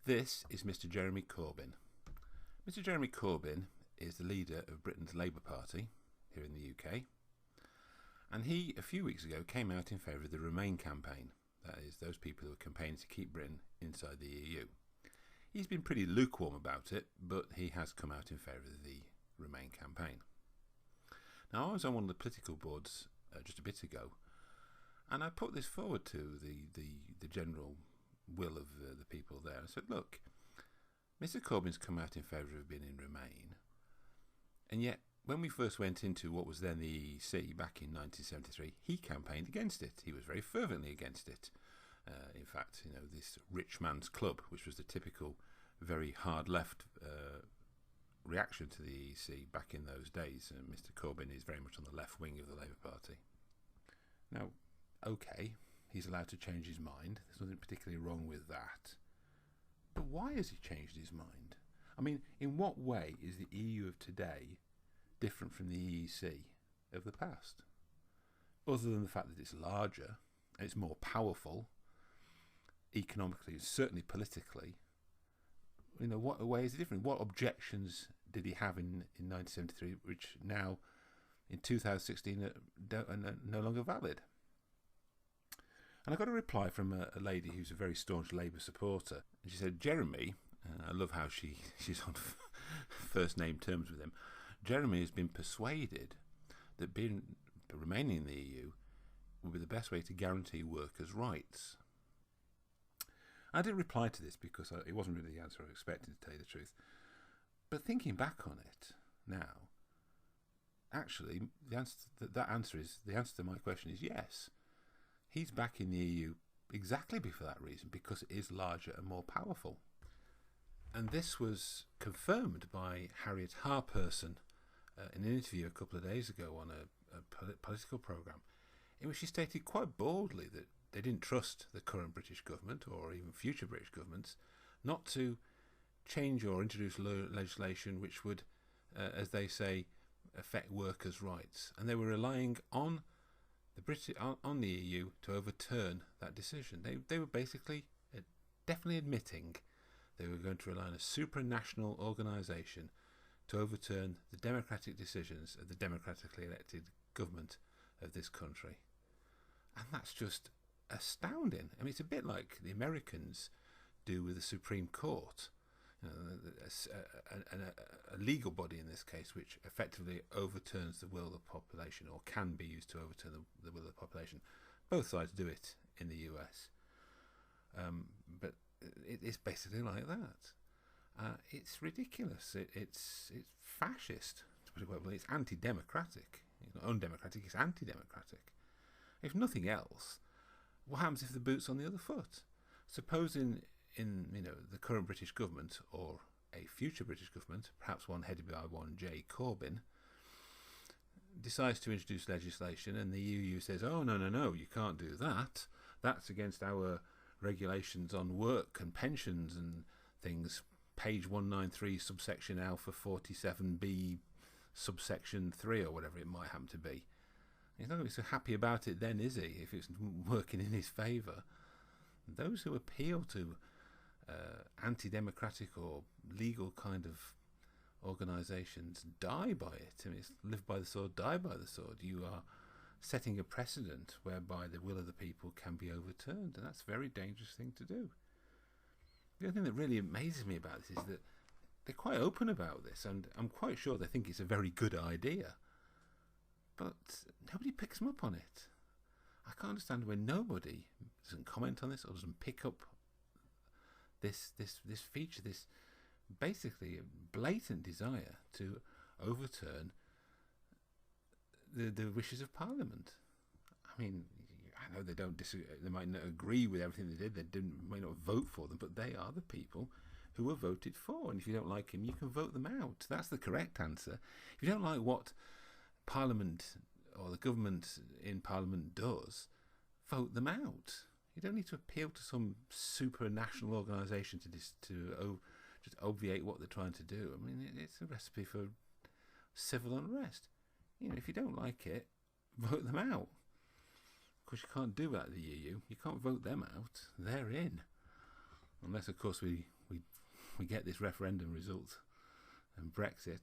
This is Mr. Jeremy Corbyn. Mr. Jeremy Corbyn is the leader of Britain's Labour Party here in the UK, and he, a few weeks ago, came out in favour of the Remain campaign. That is, those people who are campaigning to keep Britain inside the EU. He's been pretty lukewarm about it, but he has come out in favour of the Remain campaign. Now, I was on one of the political boards just a bit ago, and I put this forward to the general will of the people there. I said, look, Mr. Corbyn's come out in favour of being in Remain, and yet when we first went into what was then the EEC back in 1973, he campaigned against it. He was very fervently against it. In fact, this rich man's club, which was the typical very hard left reaction to the EEC back in those days. Mr. Corbyn is very much on the left wing of the Labour Party. Now, okay, he's allowed to change his mind. There's nothing particularly wrong with that. But why has he changed his mind? I mean, in what way is the EU of today different from the EEC of the past? Other than the fact that it's larger, and it's more powerful, economically and certainly politically. What way is it different? What objections did he have in 1973, which now in 2016 are no longer valid? And I got a reply from a lady who's a very staunch Labour supporter. And she said, Jeremy, I love how she's on first name terms with him, Jeremy has been persuaded that remaining in the EU will be the best way to guarantee workers' rights. I didn't reply to this because it wasn't really the answer I expected, to tell you the truth. But thinking back on it now, actually, the answer to my question is yes. He's back in the EU exactly for that reason, because it is larger and more powerful. And this was confirmed by Harriet Harperson in an interview a couple of days ago on a political programme, in which she stated quite boldly that they didn't trust the current British government, or even future British governments, not to change or introduce legislation which would, as they say, affect workers' rights. And they were relying on the EU to overturn that decision. They were basically definitely admitting they were going to rely on a supranational organisation to overturn the democratic decisions of the democratically elected government of this country. And that's just astounding. I mean, it's a bit like the Americans do with the Supreme Court, a legal body in this case, which effectively overturns the will of the population, or can be used to overturn the will of the population. Both sides do it in the US, but it's basically like that. It's ridiculous. It's fascist, to put it well. It's anti-democratic. It's not undemocratic. It's anti-democratic. If nothing else, what happens if the boot's on the other foot? Supposing in the current British government, or a future British government, perhaps one headed by one J. Corbyn, decides to introduce legislation, and the EU says, oh, no, you can't do that. That's against our regulations on work and pensions and things. Page 193, subsection Alpha 47B, subsection 3, or whatever it might happen to be. He's not going to be so happy about it then, is he, if it's working in his favour? Those who appeal to anti-democratic or legal kind of organisations die by it. I mean, it's live by the sword, die by the sword. You are setting a precedent whereby the will of the people can be overturned, and that's a very dangerous thing to do. The other thing that really amazes me about this is that they're quite open about this, and I'm quite sure they think it's a very good idea, but nobody picks them up on it. I can't understand when nobody doesn't comment on this or doesn't pick up this feature, this basically blatant desire to overturn the wishes of Parliament. I mean, I know they don't disagree, they might not agree with everything they did, might not vote for them, but they are the people who were voted for, and if you don't like them, you can vote them out. That's the correct answer. If you don't like what Parliament or the government in Parliament does, vote them out. You don't need to appeal to some supranational organisation to just obviate what they're trying to do. I mean, it's a recipe for civil unrest. If you don't like it, vote them out. Of course, you can't do that in the EU. You can't vote them out. They're in. unless of course we get this referendum result and Brexit.